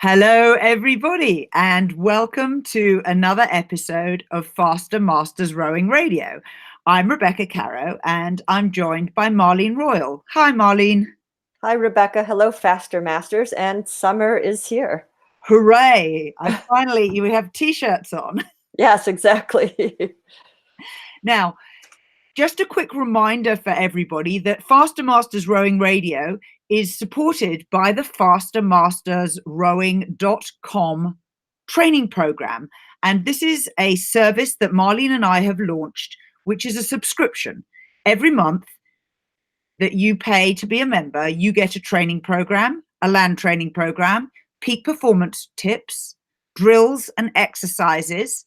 Hello, everybody, and welcome to another episode of Faster Masters Rowing Radio. I'm Rebecca Caro, and I'm joined by Marlene Royal. Hi, Marlene. Hi, Rebecca. Hello, Faster Masters, and summer is here. Hooray! You have T-shirts on. Yes, exactly. Now, just a quick reminder for everybody that Faster Masters Rowing Radio is supported by the fastermastersrowing.com training program. And this is a service that Marlene and I have launched, which is a subscription. Every month that you pay to be a member, you get a training program, a land training program, peak performance tips, drills and exercises,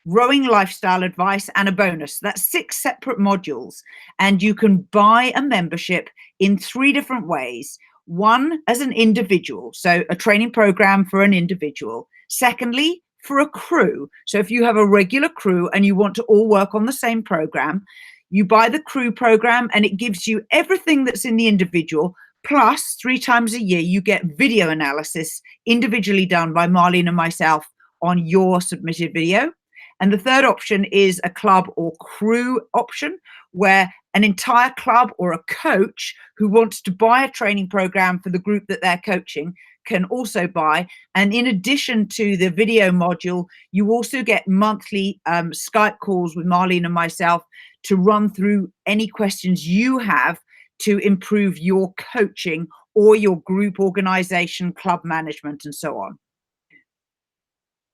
rowing lifestyle advice, and a bonus. That's 6 separate modules. And you can buy a membership in 3 different ways. One, as an individual, so a training program for an individual. Secondly, for a crew. So if you have a regular crew and you want to all work on the same program, you buy the crew program and it gives you everything that's in the individual. Plus, 3 times a year, you get video analysis individually done by Marlene and myself on your submitted video. And the third option is a club or crew option, where an entire club or a coach who wants to buy a training program for the group that they're coaching can also buy. And in addition to the video module, you also get monthly Skype calls with Marlene and myself to run through any questions you have to improve your coaching or your group organization, club management, and so on.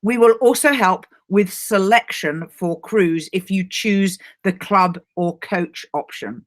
We will also help with selection for crews if you choose the club or coach option.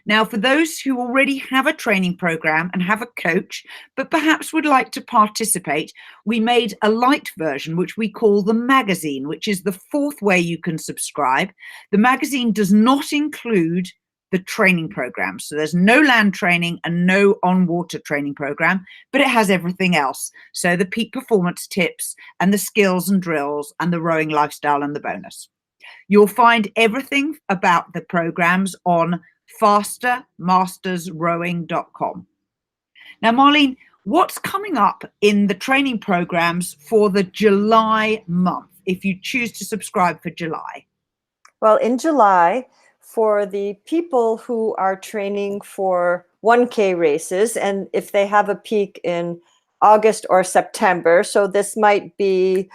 Now, for those who already have a training program and have a coach, but perhaps would like to participate, we made a light version, which we call the magazine, which is the 4th way you can subscribe. The magazine does not include the training program. So there's no land training and no on-water training program, but it has everything else. So the peak performance tips and the skills and drills and the rowing lifestyle and the bonus. You'll find everything about the programs on fastermastersrowing.com. Now, Marlene, what's coming up in the training programs for the July month, if you choose to subscribe for July? Well, in July, for the people who are training for 1K races, and if they have a peak in August or September, so this might be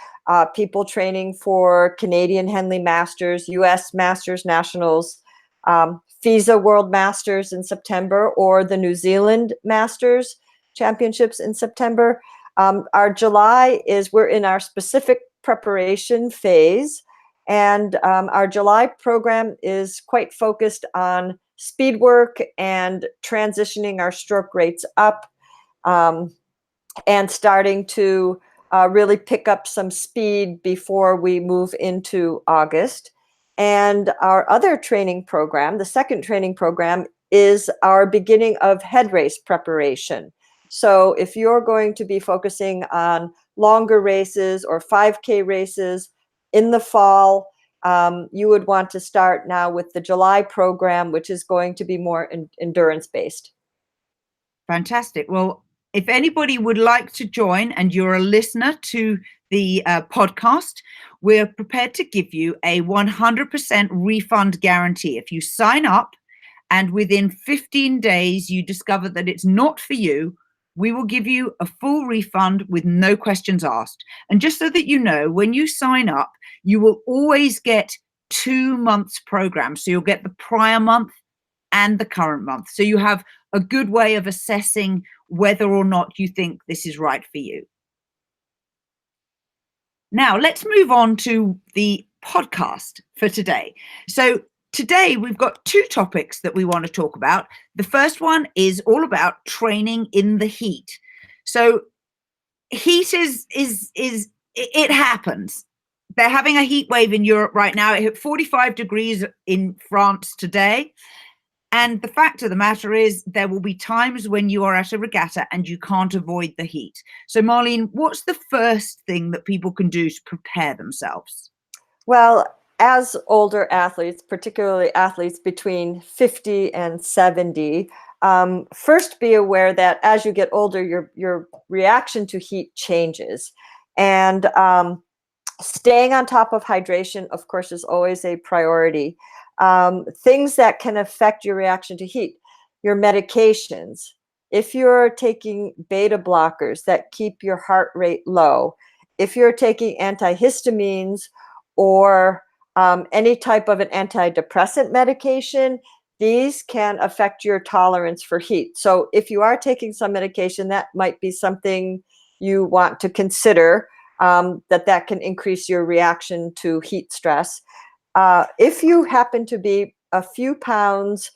people training for Canadian Henley Masters, US Masters Nationals, FISA World Masters in September, or the New Zealand Masters Championships in September. Our July we're in our specific preparation phase. And our July program is quite focused on speed work and transitioning our stroke rates up and starting to really pick up some speed before we move into August. And our other training program, the second training program, is our beginning of head race preparation. So if you're going to be focusing on longer races or 5K races in the fall, you would want to start now with the July program, which is going to be more endurance-based. Fantastic. Well, if anybody would like to join and you're a listener to the podcast, we're prepared to give you a 100% refund guarantee. If you sign up and within 15 days you discover that it's not for you, we will give you a full refund with no questions asked. And just so that you know, when you sign up, you will always get 2 months program. So you'll get the prior month and the current month. So you have a good way of assessing whether or not you think this is right for you. Now, let's move on to the podcast for today. So today we've got 2 topics that we want to talk about. The first one is all about training in the heat. So heat it happens. They're having a heat wave in Europe right now. It hit 45 degrees in France today. And the fact of the matter is there will be times when you are at a regatta and you can't avoid the heat. So Marlene, what's the first thing that people can do to prepare themselves? Well, as older athletes, particularly athletes between 50 and 70, first be aware that as you get older, your reaction to heat changes. And staying on top of hydration, of course, is always a priority. Things that can affect your reaction to heat, your medications. If you're taking beta blockers that keep your heart rate low, if you're taking antihistamines or any type of an antidepressant medication, these can affect your tolerance for heat. So if you are taking some medication, that might be something you want to consider, that can increase your reaction to heat stress. If you happen to be a few pounds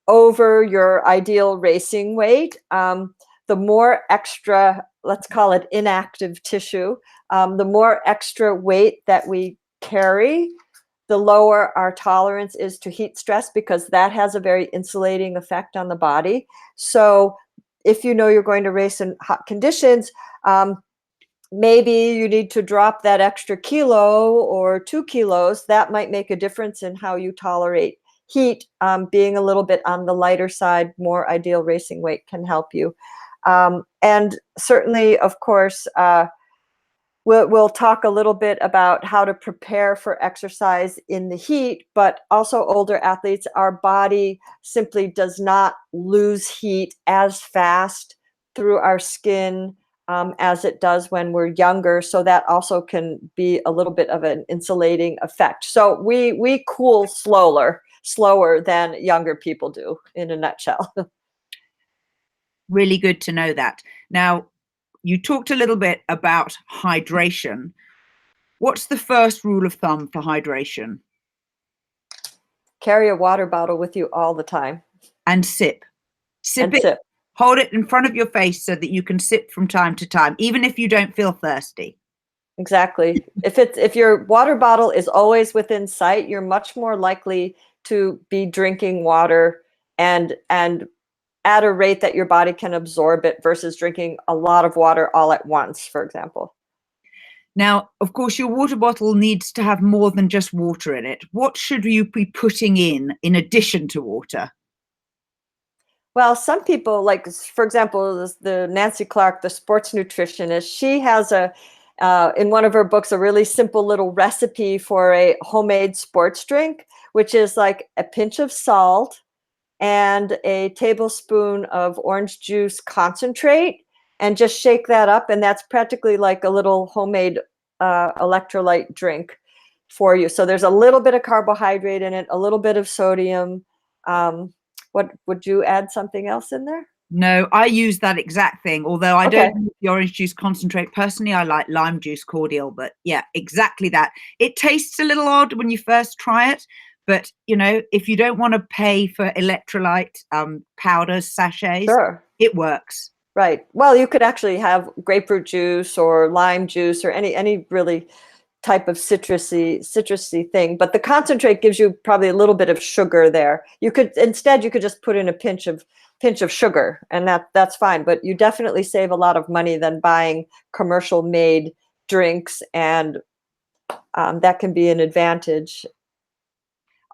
over your ideal racing weight, the more extra, let's call it inactive tissue, the more extra weight that we carry, the lower our tolerance is to heat stress, because that has a very insulating effect on the body. So if you know you're going to race in hot conditions, maybe you need to drop that extra kilo or 2 kilos. That might make a difference in how you tolerate heat. Being a little bit on the lighter side, more ideal racing weight can help you. And certainly, of course, we'll talk a little bit about how to prepare for exercise in the heat, but also older athletes, our body simply does not lose heat as fast through our skin as it does when we're younger. So that also can be a little bit of an insulating effect. So we cool slower than younger people do, in a nutshell. Really good to know that. Now, you talked a little bit about hydration. What's the first rule of thumb for hydration? Carry a water bottle with you all the time. And sip. And sip. Hold it in front of your face so that you can sip from time to time, even if you don't feel thirsty. Exactly. If your water bottle is always within sight, you're much more likely to be drinking water and at a rate that your body can absorb it, versus drinking a lot of water all at once, for example. Now, of course, your water bottle needs to have more than just water in it. What should you be putting in addition to water? Well, some people, like, for example, the Nancy Clark, the sports nutritionist, she has in one of her books, a really simple little recipe for a homemade sports drink, which is like a pinch of salt and a tablespoon of orange juice concentrate, and just shake that up. And that's practically like a little homemade electrolyte drink for you. So there's a little bit of carbohydrate in it, a little bit of sodium. What would you add something else in there? No, I use that exact thing, although I Okay. don't use the orange juice concentrate. Personally, I like lime juice cordial, but yeah, exactly that. It tastes a little odd when you first try it, but if you don't want to pay for electrolyte powders, sachets, Sure. it works. Right. Well, you could actually have grapefruit juice or lime juice or any really type of citrusy thing, but the concentrate gives you probably a little bit of sugar there. You could just put in a pinch of sugar, and that's fine, but you definitely save a lot of money than buying commercial made drinks, and that can be an advantage.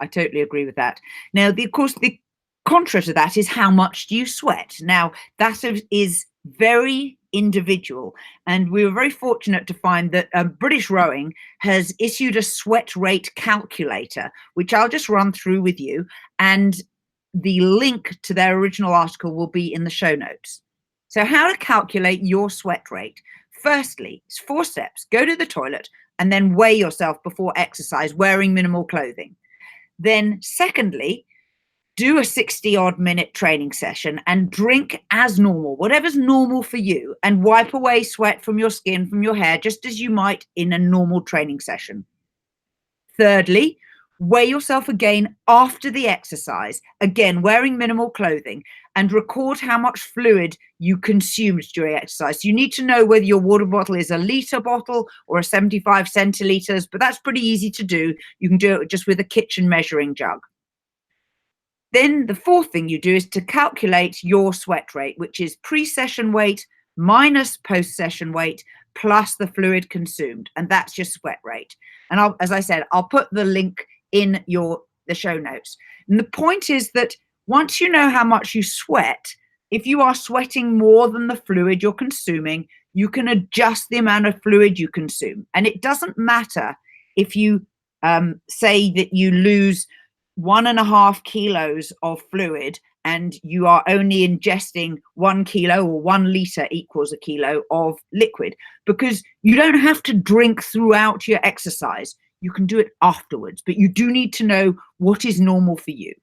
I totally agree with that. Now, of course, the contra to that is, how much do you sweat? Now, that is very individual, and we were very fortunate to find that British Rowing has issued a sweat rate calculator, which I'll just run through with you, and the link to their original article will be in the show notes. So how to calculate your sweat rate. Firstly, it's 4 steps. Go to the toilet and then weigh yourself before exercise, wearing minimal clothing. Then secondly, do a 60-odd minute training session and drink as normal, whatever's normal for you, and wipe away sweat from your skin, from your hair, just as you might in a normal training session. Thirdly, weigh yourself again after the exercise, again wearing minimal clothing, and record how much fluid you consumed during exercise. You need to know whether your water bottle is a litre bottle or a 75 centilitres, but that's pretty easy to do. You can do it just with a kitchen measuring jug. Then the fourth thing you do is to calculate your sweat rate, which is pre-session weight minus post-session weight plus the fluid consumed, and that's your sweat rate. And as I said, I'll put the link in the show notes. And the point is that Once you know how much you sweat, if you are sweating more than the fluid you're consuming, you can adjust the amount of fluid you consume. And it doesn't matter if you say that you lose 1.5 kilos of fluid and you are only ingesting 1 kilo, or 1 liter equals a kilo of liquid, because you don't have to drink throughout your exercise. You can do it afterwards, but you do need to know what is normal for you.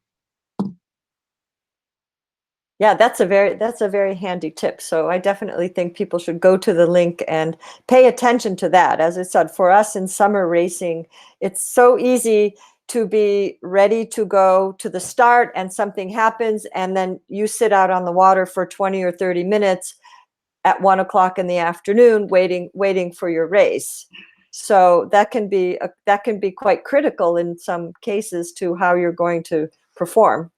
Yeah, that's a very handy tip. So I definitely think people should go to the link and pay attention to that. As I said, for us in summer racing, it's so easy to be ready to go to the start and something happens and then you sit out on the water for 20 or 30 minutes at 1 o'clock in the afternoon waiting for your race. So that can be quite critical in some cases to how you're going to perform.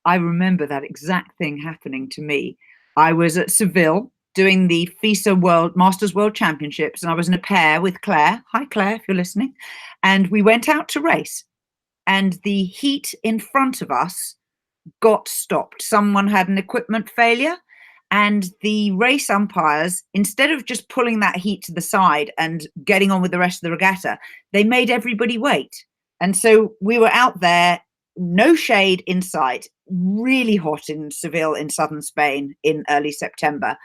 I remember that exact thing happening to me. I was at Seville doing the FISA Masters World Championships, and I was in a pair with Claire. Hi, Claire, if you're listening. And we went out to race, and the heat in front of us got stopped. Someone had an equipment failure, and the race umpires, instead of just pulling that heat to the side and getting on with the rest of the regatta, they made everybody wait. And so we were out there, no shade in sight, really hot in Seville in southern Spain in early September.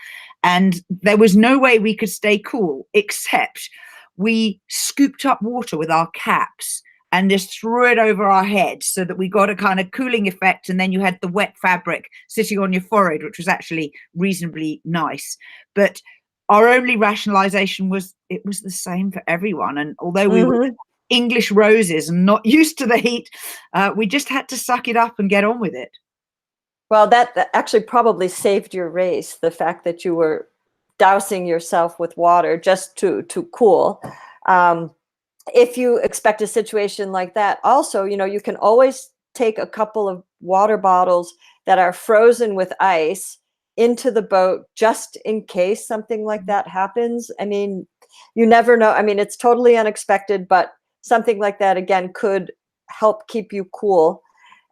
And there was no way we could stay cool, except we scooped up water with our caps and just threw it over our heads so that we got a kind of cooling effect. And then you had the wet fabric sitting on your forehead, which was actually reasonably nice. But our only rationalization was it was the same for everyone. And although we were English roses and not used to the heat, we just had to suck it up and get on with it. Well, that actually probably saved your race, the fact that you were dousing yourself with water just to cool. If you expect a situation like that, also, you can always take a couple of water bottles that are frozen with ice into the boat just in case something like that happens. I mean, you never know. I mean, it's totally unexpected, but something like that, again, could help keep you cool.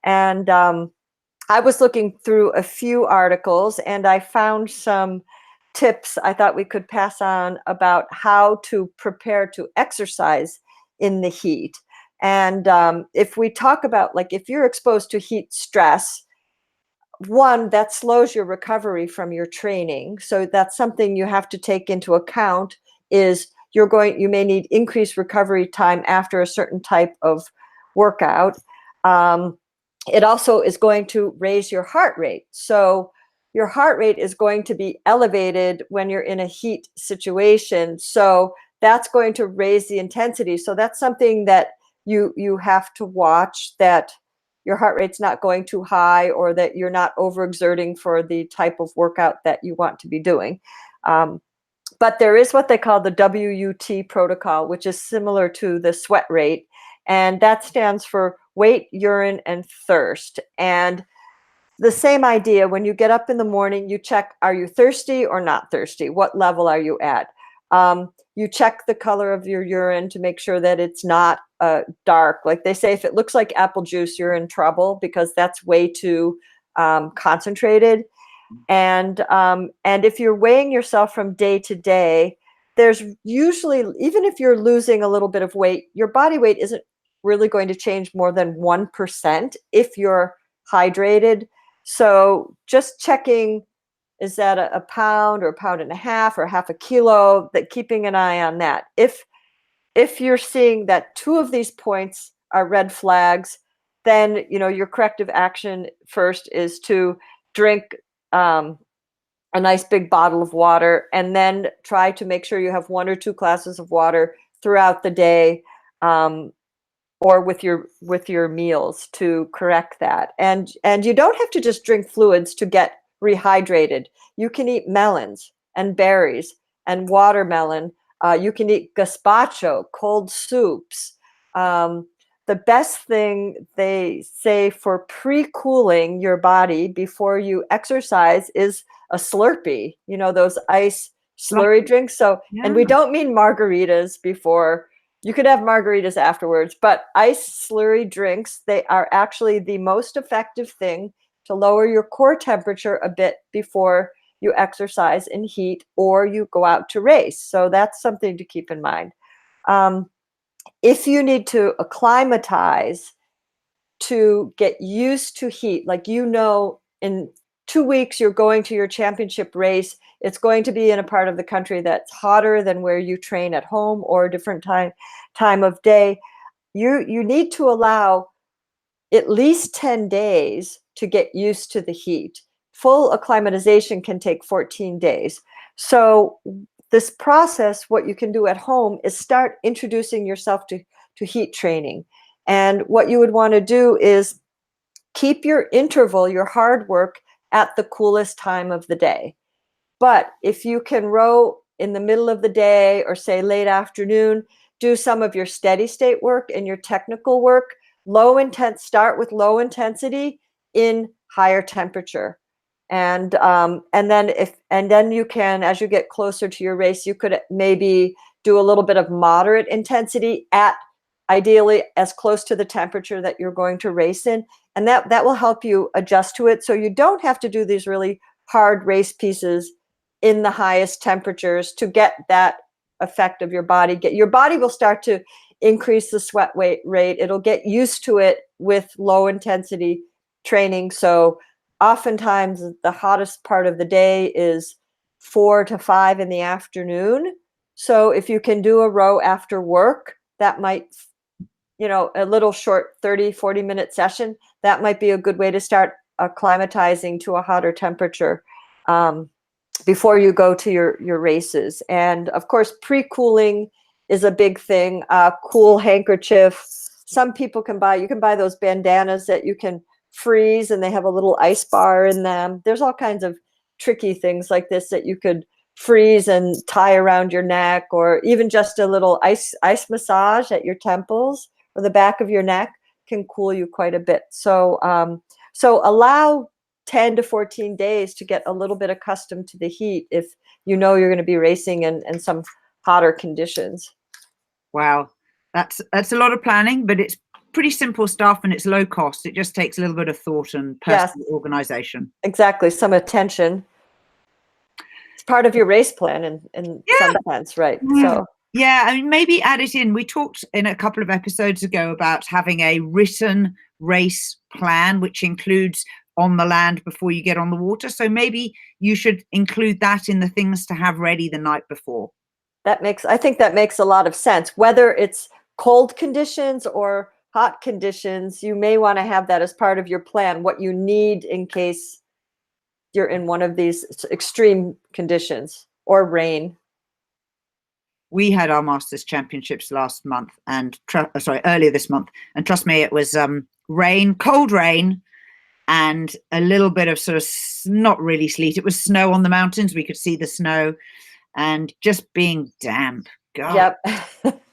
And I was looking through a few articles and I found some tips I thought we could pass on about how to prepare to exercise in the heat. And if we talk about, like, if you're exposed to heat stress, one, that slows your recovery from your training. So that's something you have to take into account, is you may need increased recovery time after a certain type of workout. It also is going to raise your heart rate. So your heart rate is going to be elevated when you're in a heat situation. So that's going to raise the intensity. So that's something that you have to watch, that your heart rate's not going too high, or that you're not overexerting for the type of workout that you want to be doing. But there is what they call the W.U.T protocol, which is similar to the sweat rate. And that stands for weight, urine, and thirst. And the same idea, when you get up in the morning, you check, are you thirsty or not thirsty? What level are you at? You check the color of your urine to make sure that it's not dark. Like they say, if it looks like apple juice, you're in trouble, because that's way too concentrated. And if you're weighing yourself from day to day, there's usually, even if you're losing a little bit of weight, your body weight isn't really going to change more than 1% if you're hydrated. So just checking, is that a pound or a pound and a half or half a kilo, that keeping an eye on that. If you're seeing that two of these points are red flags, then your corrective action first is to drink a nice big bottle of water, and then try to make sure you have 1 or 2 glasses of water throughout the day, or with your meals, to correct that. And you don't have to just drink fluids to get rehydrated. You can eat melons and berries and watermelon. You can eat gazpacho, cold soups. The best thing they say for pre-cooling your body before you exercise is a Slurpee, those ice slurry drinks. So, and we don't mean margaritas before. You could have margaritas afterwards, but ice slurry drinks, they are actually the most effective thing to lower your core temperature a bit before you exercise in heat or you go out to race. So that's something to keep in mind. If you need to acclimatize to get used to heat, like, in 2 weeks you're going to your championship race, it's going to be in a part of the country that's hotter than where you train at home or a different time of day. You need to allow at least 10 days to get used to the heat. Full acclimatization can take 14 days. So this process, what you can do at home is start introducing yourself to heat training. And what you would want to do is keep your interval, your hard work, at the coolest time of the day. But if you can row in the middle of the day or say late afternoon, do some of your steady state work and your technical work. Start with low intensity in higher temperature. And then you can, as you get closer to your race, you could maybe do a little bit of moderate intensity at ideally as close to the temperature that you're going to race in. And that will help you adjust to it. So you don't have to do these really hard race pieces in the highest temperatures to get that effect of your body. Your body will start to increase the sweat rate. It'll get used to it with low intensity training. So oftentimes the hottest part of the day is 4 to 5 in the afternoon. So if you can do a row after work, that might, a little short 30-40 minute session, that might be a good way to start acclimatizing to a hotter temperature before you go to your races. And of course, pre-cooling is a big thing. Cool handkerchief. Some people you can buy those bandanas that you can freeze and they have a little ice bar in them. There's all kinds of tricky things like this that you could freeze and tie around your neck, or even just a little ice massage at your temples or the back of your neck can cool you quite a bit. So allow 10 to 14 days to get a little bit accustomed to the heat if you're going to be racing in some hotter conditions. Wow, that's a lot of planning, but it's pretty simple stuff and it's low cost. It just takes a little bit of thought and personal organization. Exactly, some attention. It's part of your race plan in some sense, right? So yeah, I mean, maybe add it in. We talked in a couple of episodes ago about having a written race plan, which includes on the land before you get on the water. So maybe you should include that in the things to have ready the night before. I think that makes a lot of sense. Whether it's cold conditions or hot conditions, you may want to have that as part of your plan, what you need in case you're in one of these extreme conditions or rain. We had our Masters Championships earlier this month, and trust me, it was rain, cold rain, and a little bit of sort of not really sleet. It was snow on the mountains. We could see the snow, and just being damp. God, yep.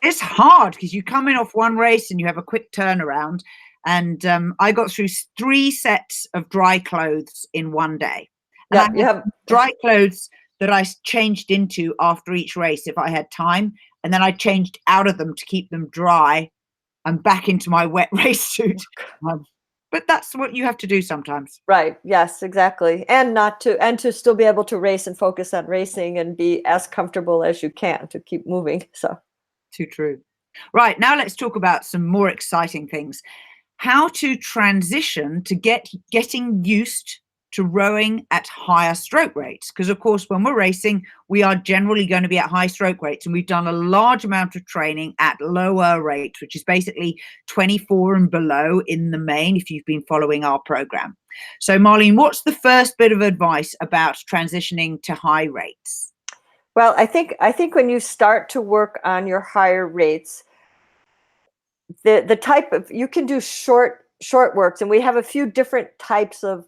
It's hard because you come in off one race and you have a quick turnaround. And I got through 3 sets of dry clothes in one day. And you have dry clothes that I changed into after each race if I had time. And then I changed out of them to keep them dry and back into my wet race suit. But that's what you have to do sometimes. Right. Yes, exactly. And to still be able to race and focus on racing and be as comfortable as you can to keep moving. So too true. Right. Now let's talk about some more exciting things. How to transition to getting used to rowing at higher stroke rates. Because, of course, when we're racing, we are generally going to be at high stroke rates. And we've done a large amount of training at lower rates, which is basically 24 and below in the main, if you've been following our program. So, Marlene, what's the first bit of advice about transitioning to high rates? Well, I think when you start to work on your higher rates, the type of, you can do short works, and we have a few different types of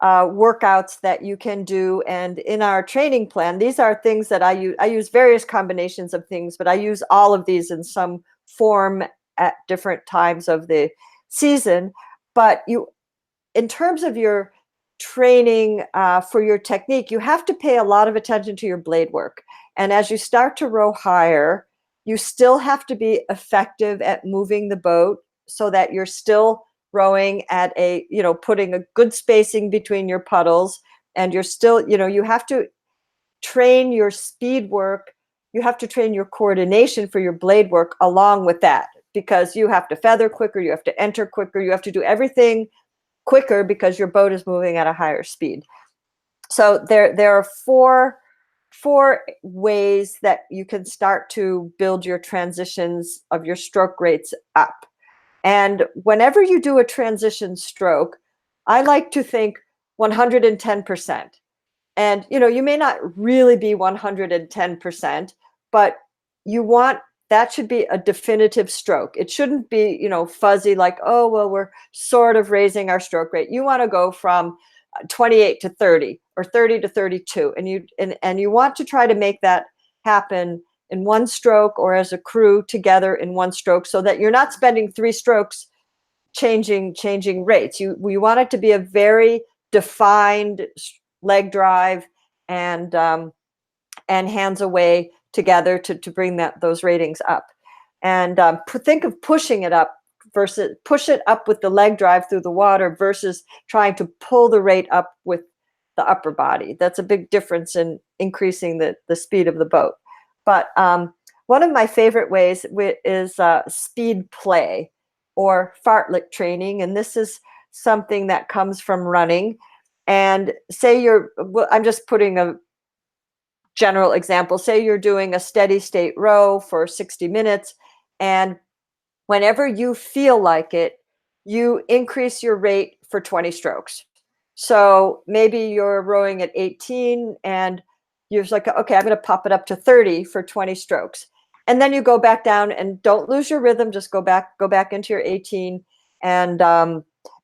workouts that you can do. And in our training plan, these are things that I use various combinations of things, but I use all of these in some form at different times of the season. But in terms of your training for your technique, you have to pay a lot of attention to your blade work. And as you start to row higher, you still have to be effective at moving the boat so that you're still rowing at a, putting a good spacing between your puddles, and you're still, you have to train your speed work. You have to train your coordination for your blade work along with that, because you have to feather quicker, you have to enter quicker, you have to do everything quicker because your boat is moving at a higher speed. So there are four ways that you can start to build your transitions of your stroke rates up. And whenever you do a transition stroke, I like to think 110%. And you may not really be 110%, but that should be a definitive stroke. It shouldn't be, fuzzy, like, oh, well, we're sort of raising our stroke rate. You want to go from 28 to 30 or 30 to 32. And you want to try to make that happen in one stroke, or as a crew together in one stroke, so that you're not spending 3 strokes changing rates. We want it to be a very defined leg drive and hands away together to bring those ratings up. And think of pushing it up versus push it up with the leg drive through the water versus trying to pull the rate up with the upper body. That's a big difference in increasing the speed of the boat. But one of my favorite ways is Speedplay or fartlek training. And this is something that comes from running. And say I'm just putting a general example. Say you're doing a steady state row for 60 minutes, and whenever you feel like it, you increase your rate for 20 strokes. So maybe you're rowing at 18 and you're like, okay, I'm going to pop it up to 30 for 20 strokes. And then you go back down, and don't lose your rhythm. Just go back into your 18, and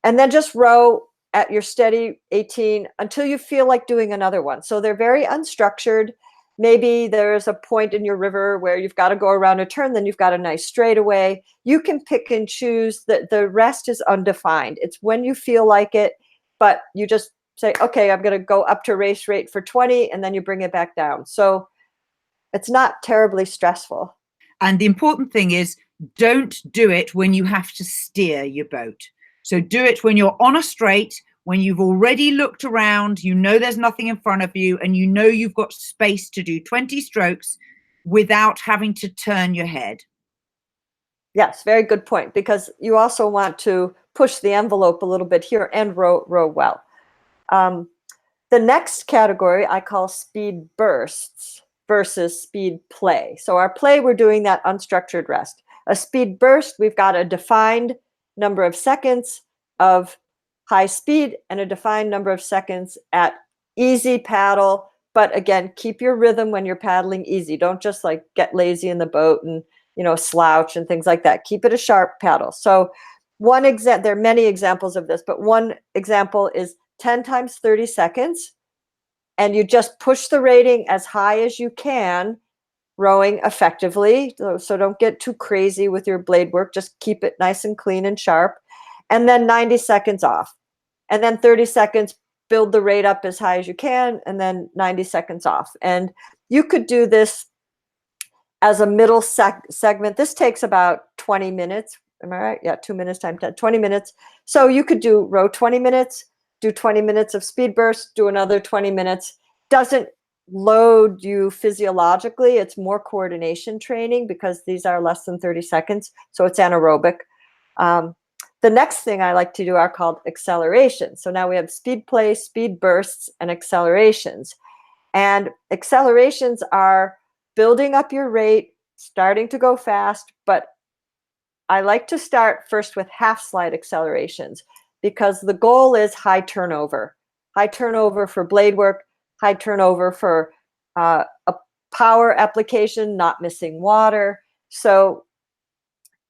then just row at your steady 18 until you feel like doing another one. So they're very unstructured. Maybe there's a point in your river where you've got to go around a turn, then you've got a nice straightaway. You can pick and choose. The rest is undefined. It's when you feel like it, but you just say, okay, I'm going to go up to race rate for 20, and then you bring it back down. So it's not terribly stressful. And the important thing is, don't do it when you have to steer your boat. So do it when you're on a straight, when you've already looked around, there's nothing in front of you, and you've got space to do 20 strokes without having to turn your head. Yes, very good point, because you also want to push the envelope a little bit here and row well. The next category I call speed bursts versus speed play. So our play, we're doing that unstructured rest. A speed burst, we've got a defined number of seconds of high speed and a defined number of seconds at easy paddle. But again, keep your rhythm when you're paddling easy. Don't just like get lazy in the boat and slouch and things like that. Keep it a sharp paddle. So there are many examples of this, but one example is 10 times 30 seconds. And you just push the rating as high as you can, rowing effectively. So don't get too crazy with your blade work. Just keep it nice and clean and sharp. And then 90 seconds off. And then 30 seconds, build the rate up as high as you can, and then 90 seconds off. And you could do this as a middle segment. This takes about 20 minutes. Am I right? Yeah, 2 minutes times 10, 20 minutes. So you could row 20 minutes, do 20 minutes of speed burst, do another 20 minutes. Doesn't load you physiologically. It's more coordination training because these are less than 30 seconds. So it's anaerobic. The next thing I like to do are called accelerations. So now we have speed play, speed bursts, and accelerations. And accelerations are building up your rate, starting to go fast, but I like to start first with half slide accelerations, because the goal is high turnover for blade work, high turnover for a power application, not missing water. So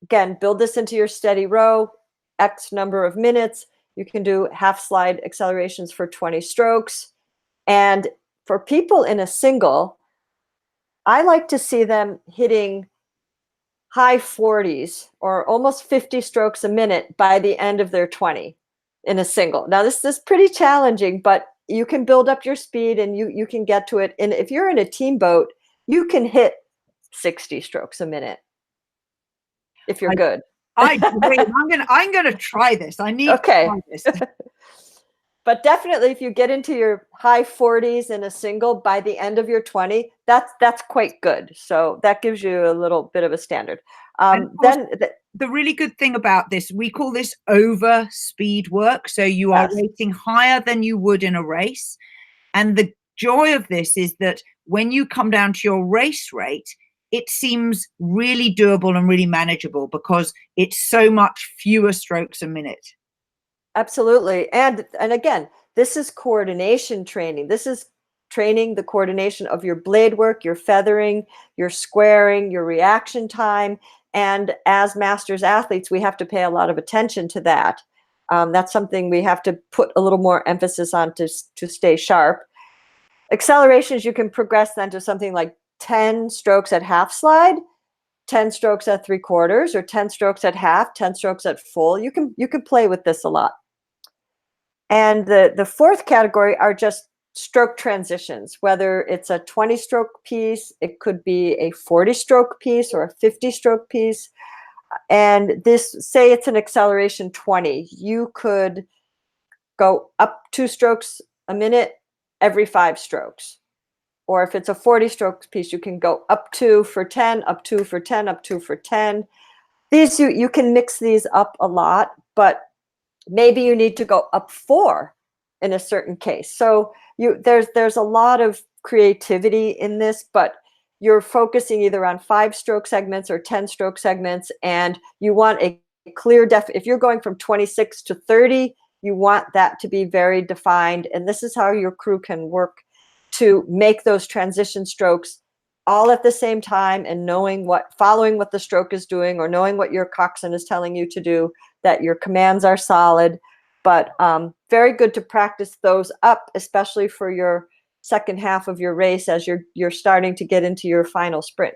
again, build this into your steady row, X number of minutes. You can do half slide accelerations for 20 strokes. And for people in a single, I like to see them hitting high 40s or almost 50 strokes a minute by the end of their 20 in a single. Now, this is pretty challenging, but you can build up your speed and you can get to it. And if you're in a team boat, you can hit 60 strokes a minute if you're good. I dream. I'm gonna try this. I need to Okay. try this. But definitely, if you get into your high 40s in a single by the end of your 20, that's quite good. So that gives you a little bit of a standard. And of course, the really good thing about this, we call this over speed work. So you are Yes. rating higher than you would in a race. And the joy of this is that when you come down to your race rate, it seems really doable and really manageable because it's so much fewer strokes a minute. Absolutely. And again, this is coordination training. This is training the coordination of your blade work, your feathering, your squaring, your reaction time. And as masters athletes, we have to pay a lot of attention to that. That's something we have to put a little more emphasis on to stay sharp. Accelerations, you can progress then to something like 10 strokes at half slide, 10 strokes at 3/4, or 10 strokes at half, 10 strokes at full. You can play with this a lot. And the fourth category are just stroke transitions, whether it's a 20 stroke piece, it could be a 40 stroke piece or a 50 stroke piece. And this, say it's an acceleration 20, you could go up 2 strokes a minute every 5 strokes. Or if it's a 40 stroke piece, you can go up 2 for 10, up 2 for 10, up 2 for 10. These, you can mix these up a lot, but maybe you need to go up 4 in a certain case. So there's a lot of creativity in this, but you're focusing either on 5 stroke segments or 10 stroke segments, and you want a clear if you're going from 26 to 30, you want that to be very defined. And this is how your crew can work to make those transition strokes all at the same time, and following what the stroke is doing, or knowing what your coxswain is telling you to do, that your commands are solid. But very good to practice those up, especially for your second half of your race as you're starting to get into your final sprint.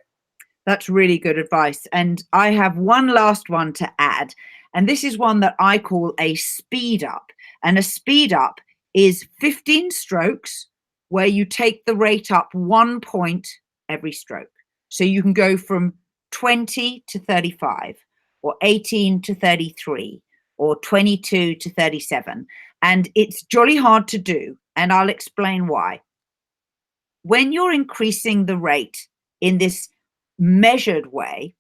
That's really good advice. And I have one last one to add. And this is one that I call a speed up. And a speed up is 15 strokes where you take the rate up 1 point every stroke. So you can go from 20 to 35, or 18 to 33, or 22 to 37. And it's jolly hard to do. And I'll explain why. When you're increasing the rate in this measured way,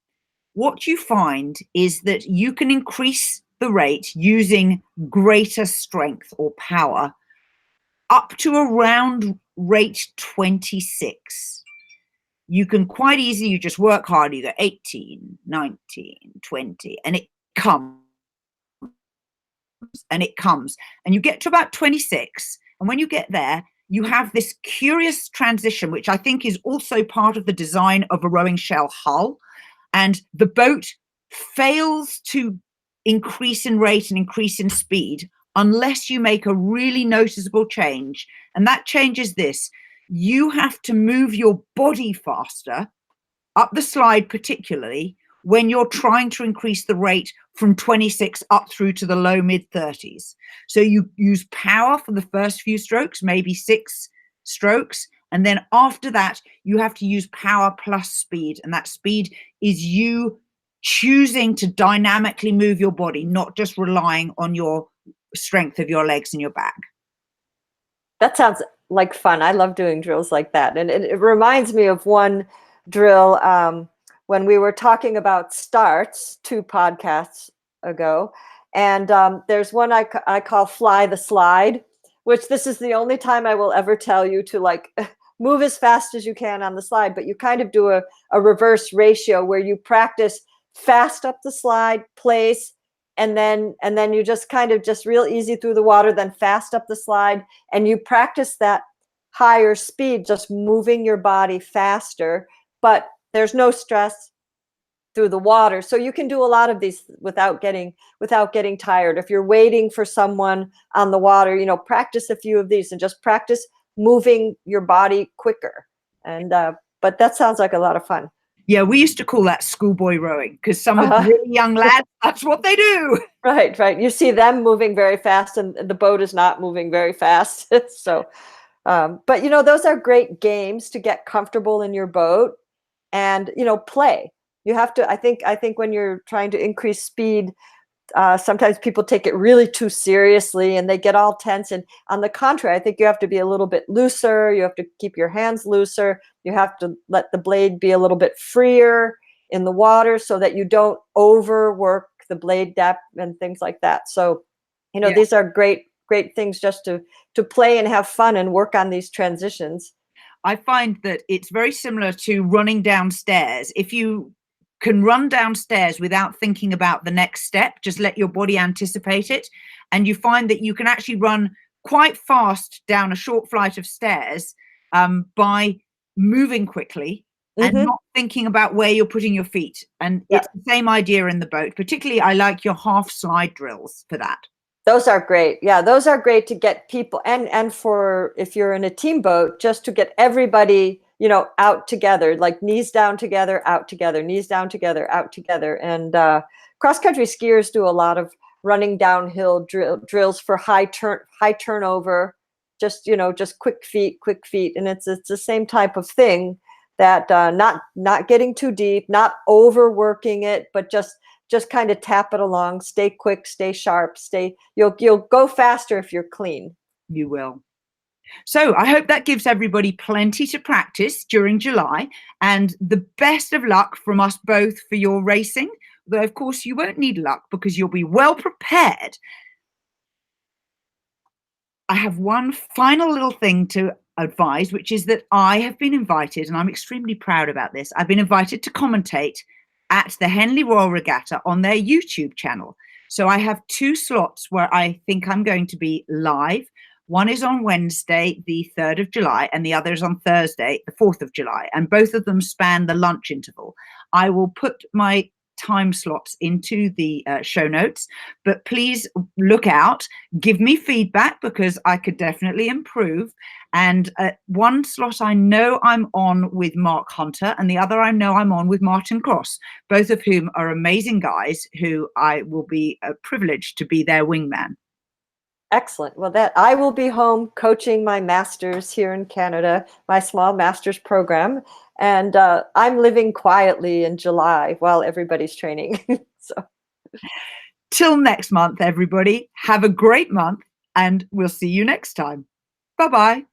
what you find is that you can increase the rate using greater strength or power up to around rate 26. You can quite easily, you just work hard, you go 18, 19, 20, and it comes and it comes. And you get to about 26. And when you get there, you have this curious transition, which I think is also part of the design of a rowing shell hull. And the boat fails to increase in rate and increase in speed unless you make a really noticeable change. And that change is this: you have to move your body faster up the slide, particularly when you're trying to increase the rate from 26 up through to the low mid 30s. So you use power for the first few strokes, maybe 6 strokes. And then after that, you have to use power plus speed. And that speed is you choosing to dynamically move your body, not just relying on your strength of your legs and your back. That sounds like fun. I love doing drills like that. And it reminds me of one drill when we were talking about starts 2 podcasts ago. And there's one I call fly the slide, which this is the only time I will ever tell you to like move as fast as you can on the slide. But you kind of do a reverse ratio where you practice fast up the slide, place, and then you just kind of just real easy through the water, then fast up the slide. And you practice that higher speed, just moving your body faster, but there's no stress through the water. So you can do a lot of these without getting tired. If you're waiting for someone on the water, practice a few of these and just practice moving your body quicker. And but that sounds like a lot of fun. Yeah, we used to call that schoolboy rowing because some of the really young lads, that's what they do. Right. You see them moving very fast and the boat is not moving very fast. So, but those are great games to get comfortable in your boat and, play. You have to, I think when you're trying to increase speed, sometimes people take it really too seriously and they get all tense. And on the contrary, I think you have to be a little bit looser. You have to keep your hands looser. You have to let the blade be a little bit freer in the water so that you don't overwork the blade depth and things like that. So, you know, Yeah. these are great things just to play and have fun and work on these transitions. I find that it's very similar to running downstairs. If you can run downstairs without thinking about the next step, just let your body anticipate it. And you find that you can actually run quite fast down a short flight of stairs by moving quickly and Mm-hmm. not thinking about where you're putting your feet. And Yeah. it's the same idea in the boat. Particularly, I like your half slide drills for that. Those are great. Yeah, those are great to get people, and for if you're in a team boat, just to get everybody, you know, out together, like knees down together, out together, knees down together, out together. And cross country skiers do a lot of running downhill drills for high turnover, just, you know, just quick feet, and it's the same type of thing, that not getting too deep, not overworking it, but just kind of tap it along, stay quick, stay sharp, you'll go faster if you're clean. You will. So I hope that gives everybody plenty to practice during July, and the best of luck from us both for your racing. Though, of course, you won't need luck because you'll be well prepared. I have one final little thing to advise, which is that I have been invited, and I'm extremely proud about this. I've been invited to commentate at the Henley Royal Regatta on their YouTube channel. So I have 2 slots where I think I'm going to be live. One is on Wednesday, the 3rd of July, and the other is on Thursday, the 4th of July. And both of them span the lunch interval. I will put my time slots into the show notes, but please look out, give me feedback because I could definitely improve. And one slot I know I'm on with Mark Hunter, and the other I know I'm on with Martin Cross, both of whom are amazing guys who I will be privileged to be their wingman. Excellent. Well, that I will be home coaching my masters here in Canada, my small masters program, and I'm living quietly in July while everybody's training. So, Till next month, everybody, have a great month, and we'll see you next time. Bye bye.